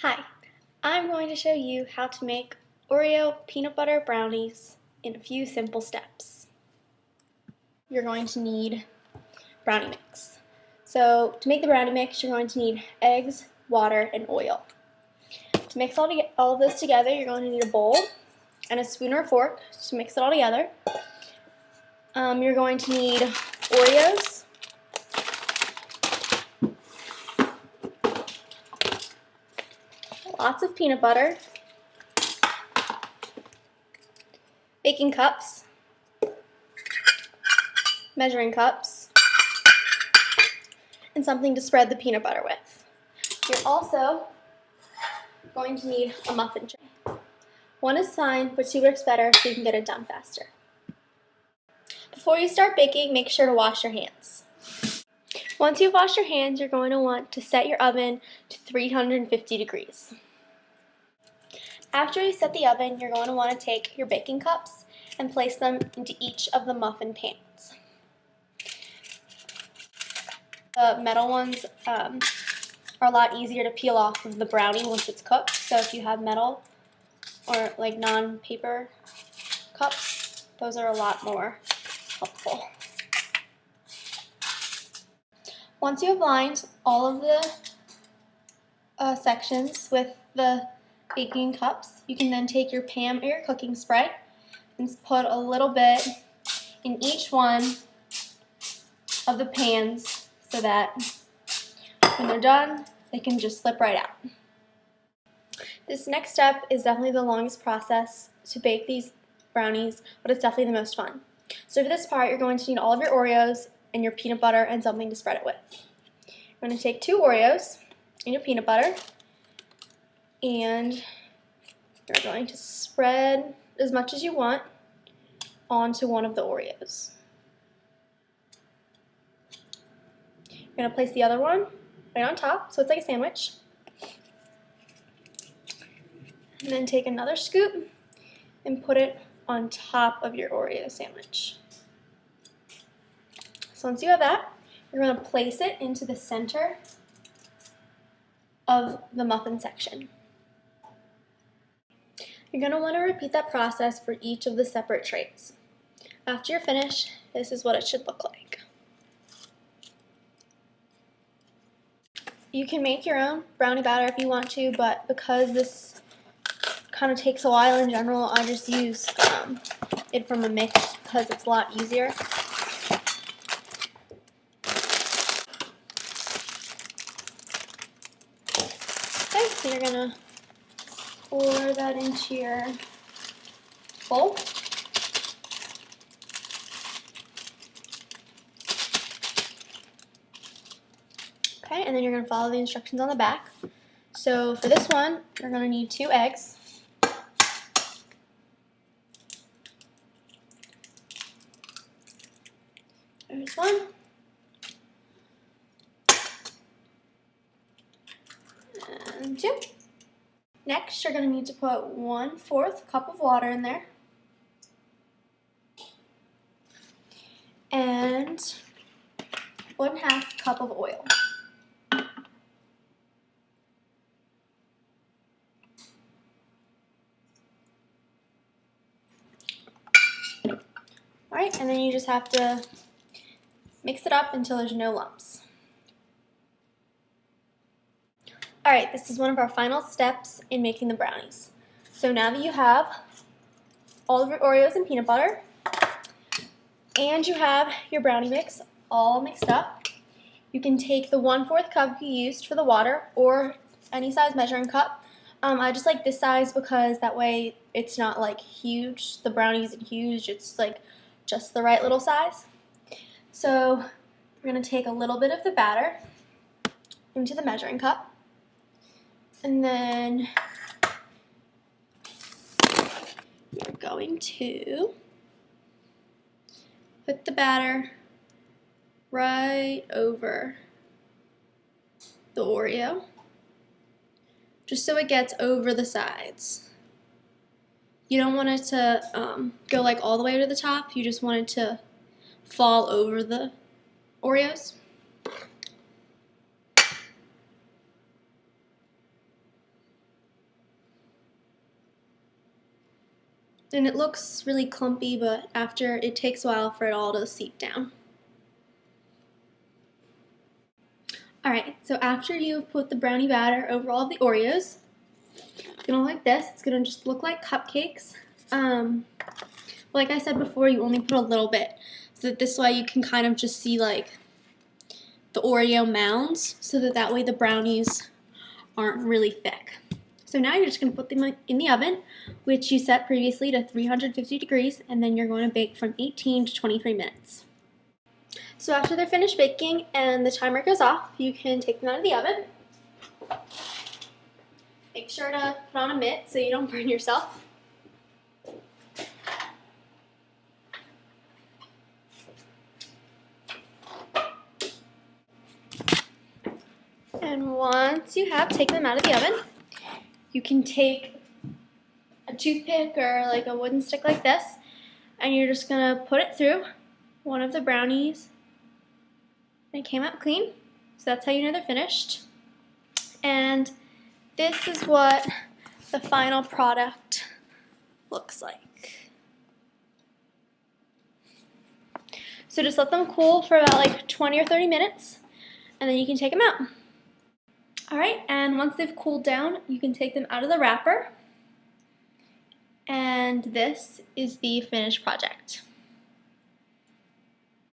Hi, I'm going to show you how to make Oreo peanut butter brownies in a few simple steps. You're going to need brownie mix. So to make the brownie mix, you're going to need eggs, water, and oil. To mix all of this together, you're going to need a bowl and a spoon or a fork to mix it all together. You're going to need Oreos, lots of peanut butter, baking cups, measuring cups, and something to spread the peanut butter with. You're also going to need a muffin tray. One is fine, but two works better so you can get it done faster. Before you start baking, make sure to wash your hands. Once you've washed your hands, you're going to want to set your oven to 350 degrees. After you set the oven, you're going to want to take your baking cups and place them into each of the muffin pans. The metal ones are a lot easier to peel off of the brownie once it's cooked, so if you have metal or like non-paper cups, those are a lot more helpful. Once you have lined all of the sections with the baking cups, you can then take your pan or your cooking spray and put a little bit in each one of the pans so that when they're done, they can just slip right out. This next step is definitely the longest process to bake these brownies, but it's definitely the most fun. So for this part, you're going to need all of your Oreos and your peanut butter and something to spread it with. You're going to take 2 Oreos and your peanut butter, and you're going to spread as much as you want onto one of the Oreos. You're going to place the other one right on top, so it's like a sandwich. And then take another scoop and put it on top of your Oreo sandwich. So once you have that, you're going to place it into the center of the muffin section. You're going to want to repeat that process for each of the separate trays. After you're finished, this is what it should look like. You can make your own brownie batter if you want to, but because this kind of takes a while in general, I just use it from a mix because it's a lot easier. Okay, so you're gonna pour that into your bowl. Okay, and then you're gonna follow the instructions on the back. So for this one, you're gonna need 2 eggs. There's one. And 2. Next, you're going to need to put 1/4 cup of water in there. And 1/2 cup of oil. Alright, and then you just have to mix it up until there's no lumps. Alright, this is one of our final steps in making the brownies. So now that you have all of your Oreos and peanut butter, and you have your brownie mix all mixed up, you can take the 1/4 cup you used for the water, or any size measuring cup. I just like this size because that way it's not like huge. The brownie isn't huge, it's like just the right little size. So we're going to take a little bit of the batter into the measuring cup, and then we're going to put the batter right over the Oreo, just so it gets over the sides. You don't want it to go like all the way to the top, you just want it to fall over the Oreos. And it looks really clumpy, but after it takes a while for it all to seep down. Alright, so after you've put the brownie batter over all of the Oreos, it's going to look like this. It's going to just look like cupcakes. Like I said before, you only put a little bit, so that this way you can kind of just see like the Oreo mounds, so that way the brownies aren't really thick. So now you're just going to put them in the oven, which you set previously to 350 degrees, and then you're going to bake from 18 to 23 minutes. So after they're finished baking and the timer goes off, you can take them out of the oven. Make sure to put on a mitt so you don't burn yourself. And once you have taken them out of the oven, you can take a toothpick or like a wooden stick like this, and you're just going to put it through one of the brownies. And it came out clean, so that's how you know they're finished. And this is what the final product looks like. So just let them cool for about like 20 or 30 minutes, and then you can take them out. Alright, and once they've cooled down, you can take them out of the wrapper. And this is the finished project.